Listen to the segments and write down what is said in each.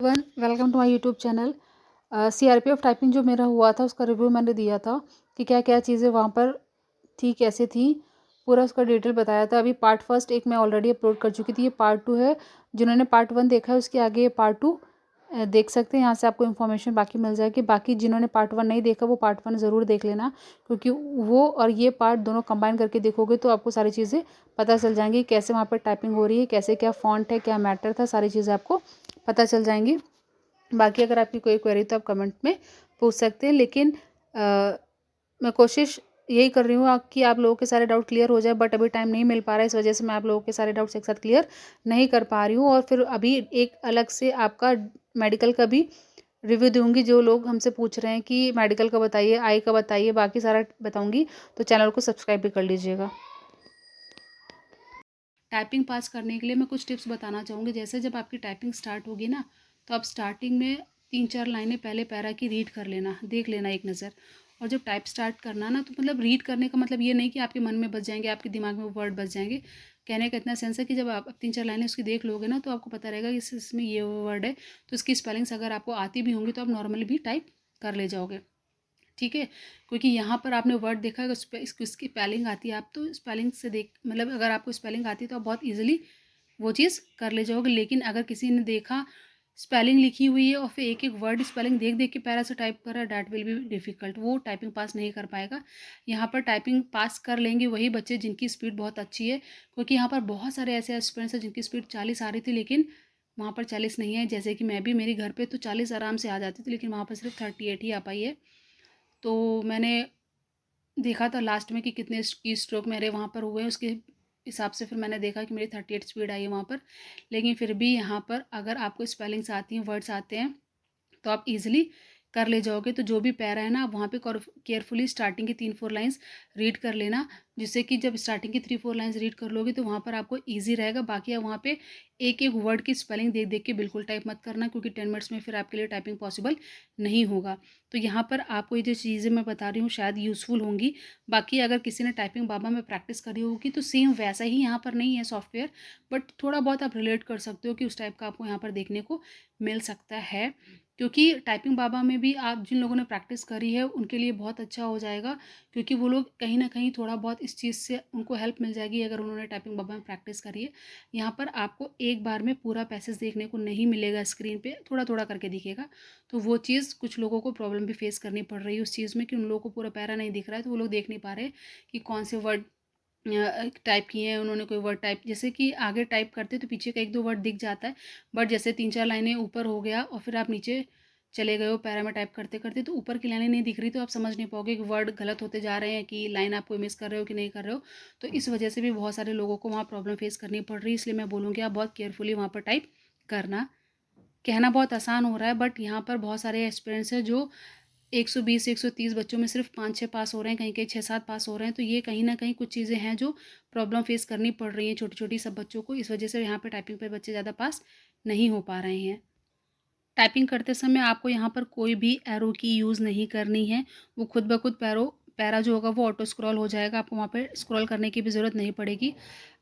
One welcome to my YouTube channel. CRPF typing जो मेरा हुआ था उसका रिव्यू मैंने दिया था कि क्या क्या चीज़ें वहाँ पर थी, कैसे थी, पूरा उसका डिटेल बताया था। अभी पार्ट फर्स्ट एक मैं ऑलरेडी अपलोड कर चुकी थी, ये पार्ट 2 है। जिन्होंने पार्ट 1 देखा है उसके आगे ये पार्ट 2 देख सकते हैं। यहाँ से आपको इन्फॉर्मेशन बाकी मिल जाएगी। बाकी जिन्होंने पार्ट 1 नहीं देखा वो पार्ट 1 ज़रूर देख लेना, क्योंकि वो और ये पार्ट दोनों कंबाइन करके देखोगे तो आपको सारी चीज़ें पता चल जाएंगी, कैसे वहाँ पर टाइपिंग हो रही है, कैसे क्या फ़ॉन्ट है, क्या मैटर था, सारी चीज़ें आपको पता चल जाएंगी। बाकी अगर आपकी कोई क्वेरी तो आप कमेंट में पूछ सकते हैं, लेकिन मैं कोशिश यही कर रही हूँ कि आप लोगों के सारे डाउट क्लियर हो जाए, बट अभी टाइम नहीं मिल पा रहा है, इस वजह से मैं आप लोगों के सारे डाउट्स एक साथ क्लियर नहीं कर पा रही हूँ। और फिर अभी एक अलग से आपका मेडिकल का भी रिव्यू दूंगी। जो लोग हमसे पूछ रहे हैं कि मेडिकल का बताइए, आई का बताइए, बाकी सारा बताऊंगी, तो चैनल को सब्सक्राइब भी कर लीजिएगा। टाइपिंग पास करने के लिए मैं कुछ टिप्स बताना चाहूँगी। जैसे जब आपकी टाइपिंग स्टार्ट होगी ना, तो आप स्टार्टिंग में 3-4 लाइनें पहले पैरा की रीड कर लेना, देख लेना एक नज़र। और जब टाइप स्टार्ट करना ना, तो मतलब रीड करने का मतलब ये नहीं कि आपके मन में बस जाएंगे, आपके दिमाग में वो वर्ड बस जाएंगे। कहने का इतना सेंस है कि जब आप 3-4 लाइनें उसकी देख लोगे ना, तो आपको पता रहेगा कि इसमें ये वर्ड है, तो इसकी स्पेलिंग्स अगर आपको आती भी होंगी तो आप नॉर्मली भी टाइप कर ले जाओगे। ठीक है, क्योंकि यहाँ पर आपने वर्ड देखा है, उस पर इसकी स्पेलिंग आती है, आप तो स्पेलिंग से देख, मतलब अगर आपको स्पेलिंग आती है तो आप बहुत इजीली वो चीज़ कर ले जाओगे। लेकिन अगर किसी ने देखा स्पेलिंग लिखी हुई है और फिर एक एक वर्ड स्पेलिंग देख देख के पैरा से टाइप कर रहा है, डैट विल बी डिफ़िकल्ट, वो टाइपिंग पास नहीं कर पाएगा। यहाँ पर टाइपिंग पास कर लेंगे वही बच्चे जिनकी स्पीड बहुत अच्छी है, क्योंकि यहाँ पर बहुत सारे ऐसे एस्पिरेंट्स हैं जिनकी स्पीड 40 आ रही थी, लेकिन वहाँ पर 40 नहीं है। जैसे कि मैं भी, मेरे घर पे तो 40 आराम से आ जाती थी, लेकिन वहाँ पर सिर्फ 38 ही आ पाई है। तो मैंने देखा था लास्ट में कि कितने की स्ट्रोक मेरे वहाँ पर हुए, उसके हिसाब से फिर मैंने देखा कि मेरी 38 स्पीड आई है वहाँ पर। लेकिन फिर भी यहाँ पर अगर आपको स्पेलिंग्स आती हैं, वर्ड्स आते हैं, तो आप इजीली कर ले जाओगे। तो जो भी पैरा है ना, आप वहाँ पे केयरफुली स्टार्टिंग की 3-4 लाइंस रीड कर लेना, जिससे कि जब स्टार्टिंग की 3-4 लाइंस रीड कर लोगे तो वहाँ पर आपको ईजी रहेगा। बाकी आप वहाँ पे एक एक वर्ड की स्पेलिंग देख देख के बिल्कुल टाइप मत करना, क्योंकि 10 मिनट्स में फिर आपके लिए टाइपिंग पॉसिबल नहीं होगा। तो यहाँ पर आपको ये जो चीज़ें मैं बता रही हूँ शायद यूज़फुल होंगी। बाकी अगर किसी ने टाइपिंग बाबा में प्रैक्टिस करी होगी तो सेम वैसा ही यहाँ पर नहीं है सॉफ्टवेयर, बट थोड़ा बहुत आप रिलेट कर सकते हो कि उस टाइप का आपको यहाँ पर देखने को मिल सकता है। क्योंकि टाइपिंग बाबा में भी आप जिन लोगों ने प्रैक्टिस करी है उनके लिए बहुत अच्छा हो जाएगा, क्योंकि वो लोग कहीं ना कहीं थोड़ा बहुत इस चीज़ से उनको हेल्प मिल जाएगी अगर उन्होंने टाइपिंग बाबा में प्रैक्टिस करी है। यहाँ पर आपको एक बार में पूरा पैसेज देखने को नहीं मिलेगा, स्क्रीन पे थोड़ा थोड़ा करके दिखेगा। तो वो चीज़ कुछ लोगों को प्रॉब्लम भी फेस करनी पड़ रही है उस चीज़ में, कि उन लोगों को पूरा पैरा नहीं दिख रहा है, तो वो लोग देख नहीं पा रहे कि कौन से वर्ड टाइप किए हैं उन्होंने। कोई वर्ड टाइप, जैसे कि आगे टाइप करते तो पीछे का 1-2 वर्ड दिख जाता है, बट जैसे 3-4 लाइनें ऊपर हो गया और फिर आप नीचे चले गए हो पैरा में टाइप करते करते, तो ऊपर की लाइनें नहीं दिख रही, तो आप समझ नहीं पाओगे कि वर्ड गलत होते जा रहे हैं कि लाइन आप कोई मिस कर रहे हो कि नहीं कर रहे हो। तो इस वजह से भी बहुत सारे लोगों को वहाँ प्रॉब्लम फेस करनी पड़ रही है। इसलिए मैं बोलूँगी आप बहुत केयरफुली वहाँ पर टाइप करना। कहना बहुत आसान हो रहा है, बट यहाँ पर बहुत सारे एक्सपीरियंस है जो 120-130 बच्चों में सिर्फ 5-6 पास हो रहे हैं, कहीं कहीं 6-7 पास हो रहे हैं। तो ये कहीं ना कहीं कुछ चीज़ें हैं जो प्रॉब्लम फेस करनी पड़ रही हैं छोटी छोटी सब बच्चों को, इस वजह से यहाँ पे टाइपिंग पे बच्चे ज़्यादा पास नहीं हो पा रहे हैं। टाइपिंग करते समय आपको यहाँ पर कोई भी एरो की यूज़ नहीं करनी है, वो खुद ब खुद पैरा जो होगा वो ऑटो स्क्रॉल हो जाएगा, आपको वहाँ पर स्क्रॉल करने की भी ज़रूरत नहीं पड़ेगी।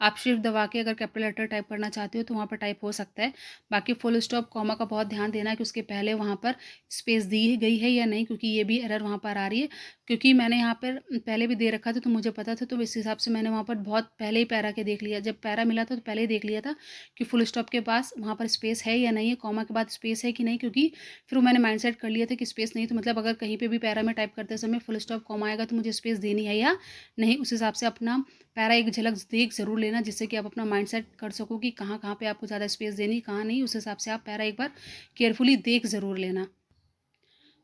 आप शिफ्ट दबा के अगर कैपिटल लेटर टाइप करना चाहते हो तो वहाँ पर टाइप हो सकता है। बाकी फुल स्टॉप कॉमा का बहुत ध्यान देना है कि उसके पहले वहाँ पर स्पेस दी गई है या नहीं, क्योंकि ये भी एरर वहाँ पर आ रही है। क्योंकि मैंने यहाँ पर पहले भी दे रखा था तो मुझे पता था, तो इस हिसाब से मैंने वहाँ पर बहुत पहले ही पैरा के देख लिया, जब पैरा मिला था तो पहले ही देख लिया था कि फुल स्टॉप के पास वहाँ पर स्पेस है या नहीं है, कॉमा के बाद स्पेस है कि नहीं। क्योंकि फिर वो मैंने माइंडसेट कर लिया था कि स्पेस नहीं, तो मतलब अगर कहीं पे भी पैरा में टाइप करते समय फुल स्टॉप कॉमा आएगा तो मुझे स्पेस देनी है या नहीं। उस हिसाब से अपना पैरा एक झलक देख ज़रूर लेना, जिससे कि आप अपना माइंडसेट कर सको कि कहाँ कहाँ पे आपको ज़्यादा स्पेस देनी, कहाँ नहीं। उस हिसाब से आप पैरा एक बार केयरफुली देख ज़रूर लेना।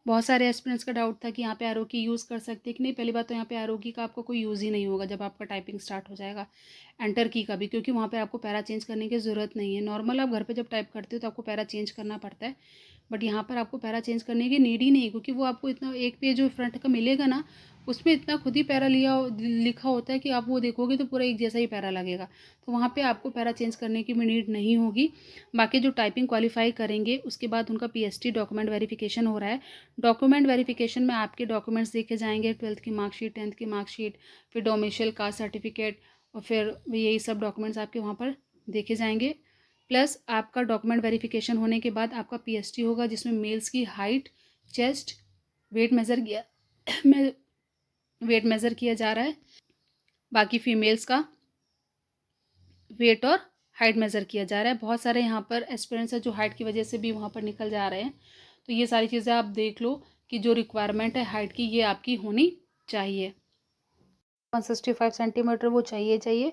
बहुत सारे एस्पिरेंट्स का डाउट था कि यहाँ पे एरो की यूज़ कर सकते हैं कि नहीं। पहली बात तो यहाँ पे एरो की का आपको कोई यूज़ ही नहीं होगा जब आपका टाइपिंग स्टार्ट हो जाएगा। एंटर की का भी, क्योंकि वहाँ पे आपको पैरा चेंज करने की ज़रूरत नहीं है। नॉर्मल आप घर पे जब टाइप करते हो तो आपको पैरा चेंज करना पड़ता है, बट यहाँ पर आपको पैरा चेंज करने की नीड ही नहीं है, क्योंकि वो आपको इतना एक पेज जो फ्रंट का मिलेगा ना, उसमें इतना खुद ही पैरा लिखा होता है कि आप वो देखोगे तो पूरा एक जैसा ही पैरा लगेगा। तो वहाँ पे आपको पैरा चेंज करने की भी नीड नहीं होगी। बाकी जो टाइपिंग क्वालिफाई करेंगे उसके बाद उनका पीएसटी डॉक्यूमेंट वेरिफिकेशन हो रहा है। डॉक्यूमेंट वेरिफिकेशन में आपके डॉक्यूमेंट्स देखे जाएंगे, 12th की मार्कशीट, 10th की मार्कशीट, फिर डोमिशियल कास्ट सर्टिफिकेट, और फिर यही सब डॉक्यूमेंट्स आपके वहाँ पर देखे जाएंगे। प्लस आपका डॉक्यूमेंट वेरिफिकेशन होने के बाद आपका PST होगा, जिसमें मेल्स की हाइट, चेस्ट, वेट मेज़र किया वेट मेज़र किया जा रहा है, बाकी फीमेल्स का वेट और हाइट मेज़र किया जा रहा है। बहुत सारे यहाँ पर एस्पिरेंट्स हैं जो हाइट की वजह से भी वहाँ पर निकल जा रहे हैं। तो ये सारी चीज़ें आप देख लो कि जो रिक्वायरमेंट है हाइट की, ये आपकी होनी चाहिए। 165 सेंटीमीटर वो चाहिए।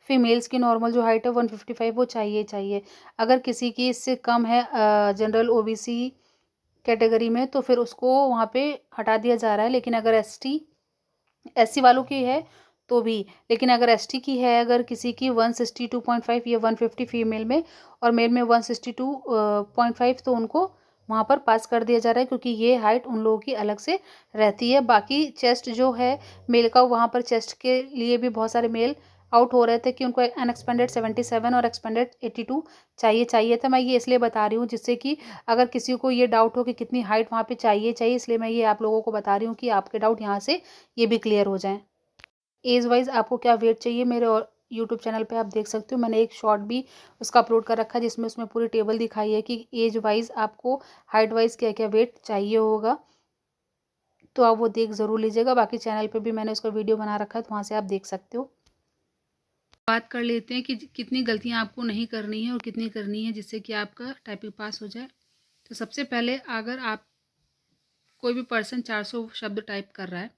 फीमेल्स की नॉर्मल जो हाइट है 155 वो चाहिए। अगर किसी की इससे कम है जनरल OBC कैटेगरी में, तो फिर उसको वहाँ पे हटा दिया जा रहा है। लेकिन अगर SC वालों की है तो भी, लेकिन अगर ST की है, अगर किसी की 162.5 या 150 फीमेल में और मेल में 162.5, तो उनको वहाँ पर पास कर दिया जा रहा है, क्योंकि ये हाइट उन लोगों की अलग से रहती है। बाकी चेस्ट जो है मेल का, वहाँ पर चेस्ट के लिए भी बहुत सारे मेल आउट हो रहे थे कि उनको अनएक्सपेंडेड 77 और एक्सपेंडेड 82 चाहिए था। मैं ये इसलिए बता रही हूँ जिससे कि अगर किसी को ये डाउट हो कि कितनी हाइट वहाँ पे चाहिए, इसलिए मैं ये आप लोगों को बता रही हूँ कि आपके डाउट यहाँ से ये भी क्लियर हो जाएँ। एज वाइज आपको क्या वेट चाहिए, मेरे और यूट्यूब चैनल पे आप देख सकते हो। मैंने एक शॉर्ट भी उसका अपलोड कर रखा है, जिसमें उसमें पूरी टेबल दिखाई है कि एज वाइज आपको हाइट वाइज क्या क्या वेट चाहिए होगा, तो आप वो देख ज़रूर लीजिएगा। बाकी चैनल पे भी मैंने उसका वीडियो बना रखा है, तो वहाँ से आप देख सकते हो। बात कर लेते हैं कि कितनी गलतियाँ आपको नहीं करनी है और कितनी करनी है जिससे कि आपका टाइपिंग पास हो जाए। तो सबसे पहले, अगर आप कोई भी पर्सन 400 शब्द टाइप कर रहा है,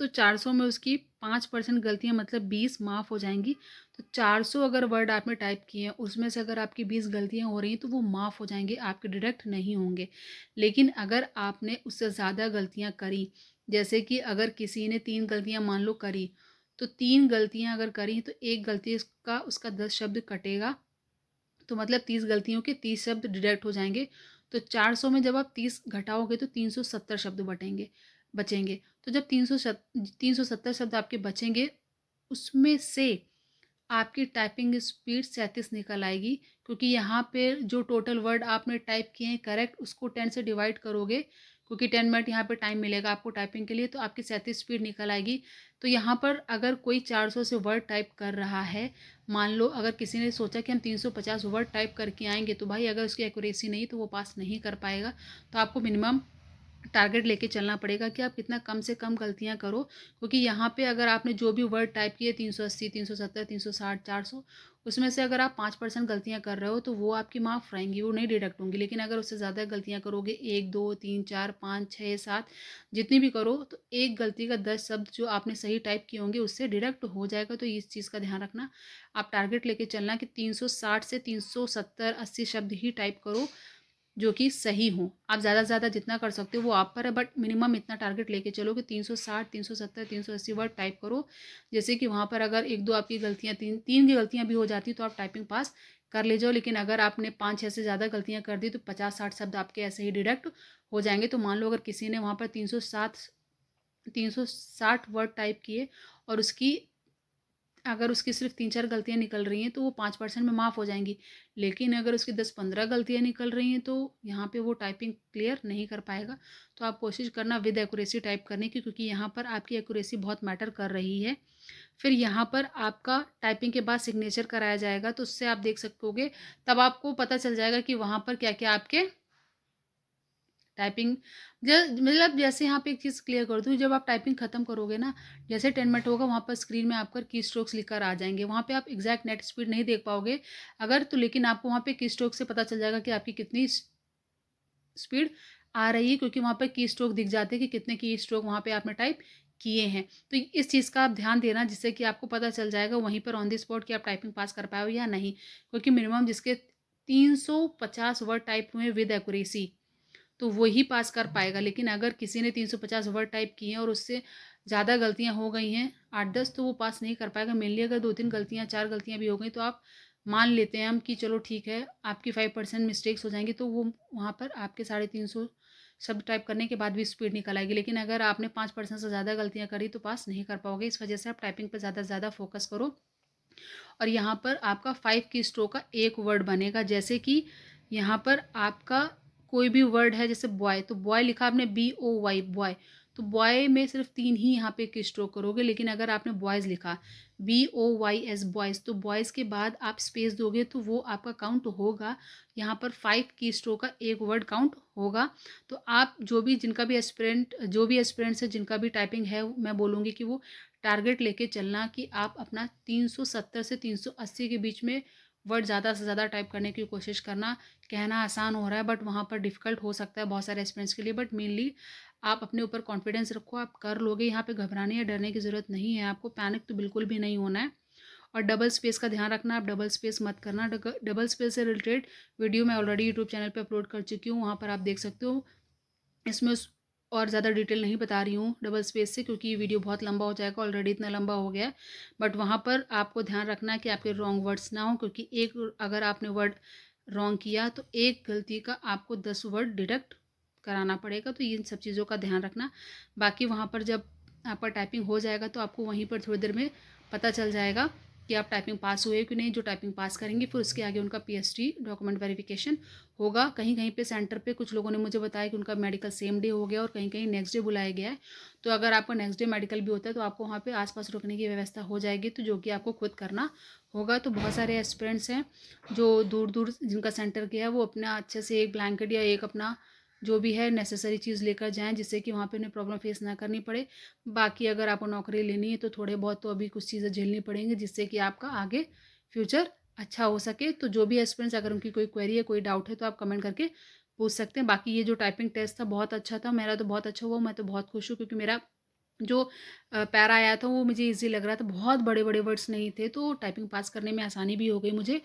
तो 400 में उसकी 5% गलतियाँ, मतलब 20 माफ़ हो जाएंगी। तो 400 अगर वर्ड आपने टाइप किए हैं, उसमें से अगर आपकी 20 गलतियाँ हो रही हैं, तो वो माफ़ हो जाएंगे, आपके डिडक्ट नहीं होंगे। लेकिन अगर आपने उससे ज़्यादा गलतियाँ करी, जैसे कि अगर किसी ने 3 गलतियाँ मान लो करी, तो 3 गलतियाँ अगर करी तो एक गलती का उसका 10 शब्द कटेगा, तो मतलब 30 गलतियों के 30 शब्द डिडक्ट हो जाएंगे। तो 400 में जब आप 30 घटाओगे तो 370 शब्द बचेंगे। तो जब 370 शब्द आपके बचेंगे, उसमें से आपकी टाइपिंग स्पीड 37 निकल आएगी, क्योंकि यहाँ पे जो टोटल वर्ड आपने टाइप किए हैं करेक्ट, उसको 10 से डिवाइड करोगे, क्योंकि 10 मिनट यहाँ पे टाइम मिलेगा आपको टाइपिंग के लिए, तो आपकी 37 स्पीड निकल आएगी। तो यहाँ पर अगर कोई 400 से वर्ड टाइप कर रहा है, मान लो अगर किसी ने सोचा कि हम 350 वर्ड टाइप करके आएंगे, तो भाई अगर उसकी एक्यूरेसी नहीं तो वो पास नहीं कर पाएगा। तो आपको मिनिमम टारगेट लेके चलना पड़ेगा कि आप कितना कम से कम गलतियां करो, क्योंकि यहाँ पे अगर आपने जो भी वर्ड टाइप किए 380, 370, 360, 400, उसमें से अगर आप 5% गलतियां कर रहे हो तो वो आपकी माफ़ रहेंगी, वो नहीं डिडक्ट होंगी। लेकिन अगर उससे ज़्यादा गलतियां करोगे, 1, 2, 3, 4, 5, 6, 7, जितनी भी करो, तो एक गलती का 10 शब्द जो आपने सही टाइप किए होंगे उससे डिडक्ट हो जाएगा। तो इस चीज़ का ध्यान रखना। आप टारगेट लेके चलना कि 360 से 370, 80 शब्द ही टाइप करो जो कि सही हो। आप ज़्यादा से ज़्यादा जितना कर सकते हो वो आप पर है, बट मिनिमम इतना टारगेट लेके चलो कि 360, 370, 380 वर्ड टाइप करो। जैसे कि वहाँ पर अगर 1-2 आपकी गलतियाँ, तीन की गलतियाँ भी हो जाती तो आप टाइपिंग पास कर ले जाओ। लेकिन अगर आपने 5-6 से ज़्यादा गलतियाँ कर दी तो 50-60 शब्द आपके ऐसे ही डिडक्ट हो जाएंगे। तो मान लो अगर किसी ने वहाँ पर 360 वर्ड टाइप किए और अगर उसकी सिर्फ 3-4 गलतियाँ निकल रही हैं, तो वो 5% में माफ़ हो जाएंगी। लेकिन अगर उसकी 10-15 गलतियाँ निकल रही हैं, तो यहाँ पे वो टाइपिंग क्लियर नहीं कर पाएगा। तो आप कोशिश करना विद एक्यूरेसी टाइप करने की, क्योंकि यहाँ पर आपकी एक्यूरेसी बहुत मैटर कर रही है। फिर यहाँ पर आपका टाइपिंग के बाद सिग्नेचर कराया जाएगा, तो उससे आप देख सकोगे, तब आपको पता चल जाएगा कि वहाँ पर क्या क्या आपके टाइपिंग, मतलब जैसे यहाँ पे एक चीज़ क्लियर कर दूँ, जब आप टाइपिंग ख़त्म करोगे ना, जैसे 10 मिनट होगा, वहाँ पर स्क्रीन में आपका की स्ट्रोक्स लिखकर आ जाएंगे। वहाँ पे आप एग्जैक्ट नेट स्पीड नहीं देख पाओगे अगर तो, लेकिन आपको वहाँ पे की स्ट्रोक से पता चल जाएगा कि आपकी कितनी स्पीड आ रही है, क्योंकि वहाँ पर की स्ट्रोक दिख जाते हैं कि कितने की स्ट्रोक वहाँ पे आपने टाइप किए हैं। तो इस चीज़ का आप ध्यान देना, जिससे कि आपको पता चल जाएगा वहीं पर ऑन द स्पॉट कि आप टाइपिंग पास कर पाए हो या नहीं। क्योंकि मिनिमम जिसके 350 वर्ड टाइप हुए विद एक्यूरेसी, तो वही पास कर पाएगा। लेकिन अगर किसी ने 350 वर्ड टाइप किए हैं और उससे ज़्यादा गलतियां हो गई हैं 8-10, तो वो पास नहीं कर पाएगा। मेनली अगर 2-3 गलतियां, 4 गलतियां भी हो गई, तो आप मान लेते हैं हम कि चलो ठीक है, आपकी 5% मिस्टेक्स हो जाएंगी, तो वो वहाँ पर आपके 350 शब्द टाइप करने के बाद भी स्पीड निकल आएगी। लेकिन अगर आपने 5% से ज़्यादा गलतियाँ करी तो पास नहीं कर पाओगे। इस वजह से आप टाइपिंग पर ज़्यादा से ज़्यादा फोकस करो। और यहाँ पर आपका 5 की स्ट्रोक का एक वर्ड बनेगा। जैसे कि यहाँ पर आपका कोई भी वर्ड है, जैसे बॉय, तो बॉय लिखा आपने BOY, बॉय, तो बॉय में सिर्फ 3 ही यहाँ पे की स्ट्रोक करोगे, लेकिन अगर आपने बॉयज़ लिखा BOYS बॉयज़, तो बॉयज़ के बाद आप स्पेस दोगे तो वो आपका काउंट होगा। यहाँ पर 5 की स्ट्रोक का एक वर्ड काउंट होगा। तो आप जो भी एस्पिरेंट्स है, जिनका भी टाइपिंग है, मैं बोलूँगी कि वो टारगेट लेके चलना कि आप अपना 370 से 380 के बीच में वर्ड ज़्यादा से ज़्यादा टाइप करने की कोशिश करना। कहना आसान हो रहा है बट वहाँ पर डिफ़िकल्ट हो सकता है बहुत सारे एस्पिरेंट्स के लिए, बट मेनली आप अपने ऊपर कॉन्फिडेंस रखो, आप कर लोगे। यहाँ पे घबराने या डरने की ज़रूरत नहीं है, आपको पैनिक तो बिल्कुल भी नहीं होना है। और डबल स्पेस का ध्यान रखना, आप डबल स्पेस मत करना। डबल स्पेस से रिलेटेड वीडियो मैं ऑलरेडी यूट्यूब चैनल पे अपलोड कर चुकी हूँ, वहाँ पर आप देख सकते हो। इसमें और ज़्यादा डिटेल नहीं बता रही हूँ डबल स्पेस से, क्योंकि ये वीडियो बहुत लंबा हो जाएगा, ऑलरेडी इतना लंबा हो गया है। बट वहाँ पर आपको ध्यान रखना है कि आपके रॉन्ग वर्ड्स ना हो, क्योंकि एक अगर आपने वर्ड रॉन्ग किया तो एक गलती का आपको 10 वर्ड डिडक्ट कराना पड़ेगा। तो इन सब चीज़ों का ध्यान रखना। बाकी वहाँ पर जब आपका टाइपिंग हो जाएगा तो आपको वहीं पर थोड़ी देर में पता चल जाएगा कि आप टाइपिंग पास हुए कि नहीं। जो टाइपिंग पास करेंगे फिर उसके आगे उनका PST डॉक्यूमेंट वेरिफिकेशन होगा। कहीं कहीं पे सेंटर पे कुछ लोगों ने मुझे बताया कि उनका मेडिकल सेम डे हो गया और कहीं कहीं नेक्स्ट डे बुलाया गया है। तो अगर आपका नेक्स्ट डे मेडिकल भी होता है तो आपको वहाँ पे आसपास रुकने की व्यवस्था हो जाएगी, तो जो कि आपको खुद करना होगा। तो बहुत सारे एस्पिरेंट्स हैं जो दूर दूर जिनका सेंटर गया है, वो अपना अच्छे से एक ब्लैंकेट या एक अपना जो भी है नेसेसरी चीज़ लेकर जाएँ, जिससे कि वहाँ पे उन्हें प्रॉब्लम फेस ना करनी पड़े। बाकी अगर आपको नौकरी लेनी है तो थोड़े बहुत तो अभी कुछ चीज़ें झेलनी पड़ेंगी, जिससे कि आपका आगे फ्यूचर अच्छा हो सके। तो जो भी एस्पिरेंट्स, अगर उनकी कोई क्वेरी है, कोई डाउट है, तो आप कमेंट करके पूछ सकते हैं। बाकी ये जो टाइपिंग टेस्ट था बहुत अच्छा था, मेरा तो बहुत अच्छा हुआ, मैं तो बहुत खुश हूँ, क्योंकि मेरा जो पैरा आया था वो मुझे ईज़ी लग रहा था। बहुत बड़े-बड़े वर्ड्स नहीं थे, तो टाइपिंग पास करने में आसानी भी हो गई मुझे।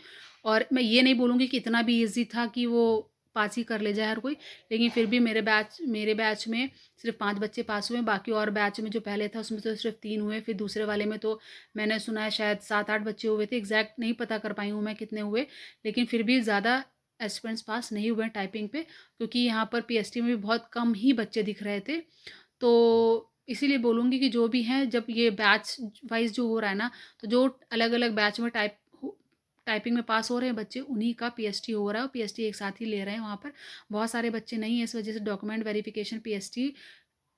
और मैं ये नहीं बोलूँगी कि इतना भी ईज़ी था कि वो पास ही कर ले जाए हर कोई, लेकिन फिर भी मेरे बैच में सिर्फ 5 बच्चे पास हुए, बाकी और बैच में जो पहले था उसमें तो सिर्फ 3 हुए। फिर दूसरे वाले में तो मैंने सुना है शायद 7-8 बच्चे हुए थे, एग्जैक्ट नहीं पता कर पाई हूँ मैं कितने हुए, लेकिन फिर भी ज़्यादा एस्पिरेंट्स पास नहीं हुए हैं टाइपिंग पे, क्योंकि यहाँ पर PST में भी बहुत कम ही बच्चे दिख रहे थे। तो इसीलिए बोलूँगी कि जो भी हैं, जब ये बैच वाइज़ जो हो रहा है ना, तो जो अलग-अलग बैच में टाइपिंग में पास हो रहे हैं बच्चे, उन्हीं का PST हो रहा है, और PST एक साथ ही ले रहे हैं वहाँ पर। बहुत सारे बच्चे नहीं हैं, इस वजह से डॉक्यूमेंट वेरिफिकेशन PST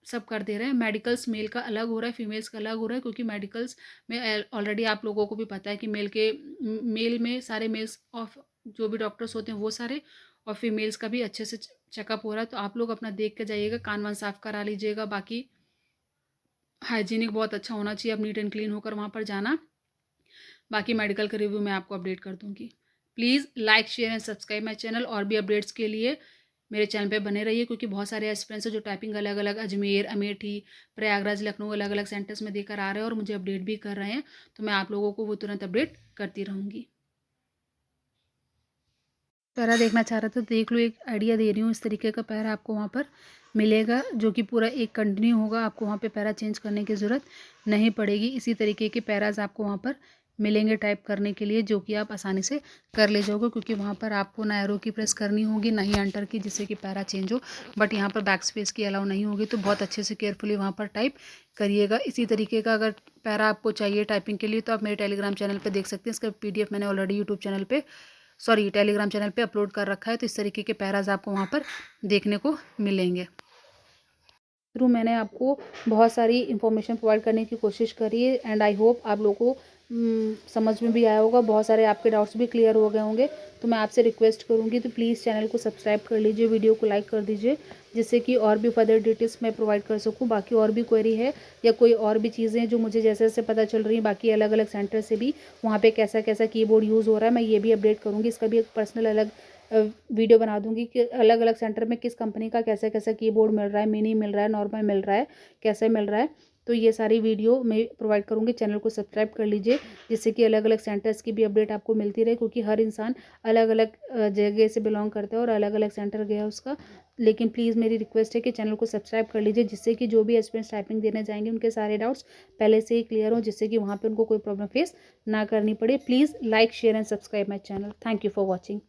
सब कर दे रहे हैं। मेडिकल्स मेल का अलग हो रहा है, फीमेल्स का अलग हो रहा है, क्योंकि मेडिकल्स में ऑलरेडी आप लोगों को भी पता है कि मेल में सारे मेल्स ऑफ जो भी डॉक्टर्स होते हैं वो सारे, और फीमेल्स का भी अच्छे से चेकअप हो रहा है। तो आप लोग अपना देख के जाइएगा, कान वान साफ करा लीजिएगा। बाकी हाइजीनिक बहुत अच्छा होना चाहिए, आप नीट एंड क्लीन होकर वहाँ पर जाना। बाकी मेडिकल का रिव्यू मैं आपको अपडेट कर दूँगी। Please like, share and subscribe my channel. और भी अपडेट्स के लिए मेरे चैनल पे बने रहिए, क्योंकि बहुत सारे एस्पिरेंट्स हैं जो टाइपिंग अलग अलग अजमेर, अमेठी, प्रयागराज, लखनऊ अलग अलग सेंटर्स में देकर आ रहे हैं और मुझे अपडेट भी कर रहे हैं। तो मैं आप लोगों को वो तुरंत अपडेट करती रहूँगी। पैरा देखना चाह रहा था, देख लो, एक आइडिया दे रही हूँ। इस तरीके का पैरा आपको वहाँ पर मिलेगा, जो कि पूरा एक कंटिन्यू होगा। आपको वहाँ पे पैरा चेंज करने की ज़रूरत नहीं पड़ेगी। इसी तरीके के पैराज आपको वहाँ पर मिलेंगे टाइप करने के लिए, जो कि आप आसानी से कर ले जाओगे, क्योंकि वहाँ पर आपको ना एरो की प्रेस करनी होगी, ना ही एंटर की, जिससे कि पैरा चेंज हो। बट यहाँ पर बैक स्पेस की अलाउ नहीं होगी, तो बहुत अच्छे से केयरफुली वहाँ पर टाइप करिएगा। इसी तरीके का अगर पैरा आपको चाहिए टाइपिंग के लिए, तो आप मेरे टेलीग्राम चैनल पर देख सकते हैं। इसका PDF मैंने ऑलरेडी यूट्यूब चैनल पर, टेलीग्राम चैनल पे अपलोड कर रखा है। तो इस तरीके के पैराज आपको वहाँ पर देखने को मिलेंगे। थ्रू मैंने आपको बहुत सारी इन्फॉर्मेशन प्रोवाइड करने की कोशिश करी है, एंड आई होप आप लोगों को समझ में भी आया होगा। बहुत सारे आपके डाउट्स भी क्लियर हो गए होंगे। तो मैं आपसे रिक्वेस्ट करूँगी, तो प्लीज़ चैनल को सब्सक्राइब कर लीजिए, वीडियो को लाइक कर दीजिए, जिससे कि और भी फर्दर डिटेल्स मैं प्रोवाइड कर सकूँ। बाकी और भी क्वेरी है या कोई और भी चीज़ें जो मुझे जैसे जैसे पता चल रही हैं, बाकी अलग अलग सेंटर से भी वहाँ पे कैसा कैसा कीबोर्ड यूज़ हो रहा है, मैं ये भी अपडेट करूँगी। इसका भी एक पर्सनल अलग वीडियो बना दूंगी कि अलग अलग सेंटर में किस कंपनी का कैसा कैसा कीबोर्ड मिल रहा है, मिनी मिल रहा है, नॉर्मल मिल रहा है, कैसे मिल रहा है। तो ये सारी वीडियो मैं प्रोवाइड करूँगी। चैनल को सब्सक्राइब कर लीजिए, जिससे कि अलग अलग सेंटर्स की भी अपडेट आपको मिलती रहे, क्योंकि हर इंसान अलग अलग जगह से बिलोंग करता है और अलग अलग सेंटर गया उसका। लेकिन प्लीज़ मेरी रिक्वेस्ट है कि चैनल को सब्सक्राइब कर लीजिए, जिससे कि जो भी एस्पिरेंट्स टाइपिंग देने जाएंगे उनके सारे डाउट्स पहले से ही क्लियर हो, जिससे कि वहाँ पर उनको कोई प्रॉब्लम फेस ना करनी पड़े। Please like, share and subscribe my channel. Thank you for watching.